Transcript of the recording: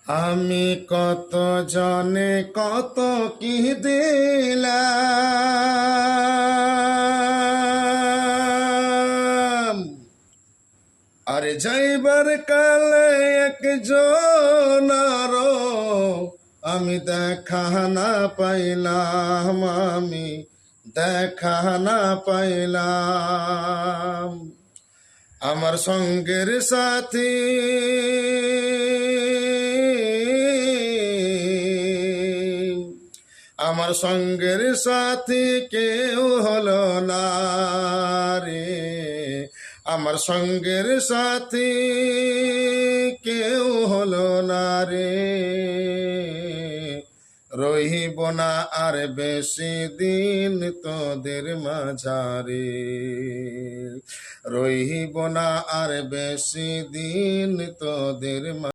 আমি কত জনে কত কি দিলাম, আরে যাইবার কালে একজন আরো আমি দেখা না পাইলাম, আমি দেখা না পাইলাম। আমার সঙ্গের সাথী আমার সঙ্গের সাথী কেউ হলো না রে, আমার সঙ্গের সাথী কেউ হলো না রে। রহিব না আর বেশি দিন তোদের মাঝারে, রহিব না আর বেশি দিন তোদের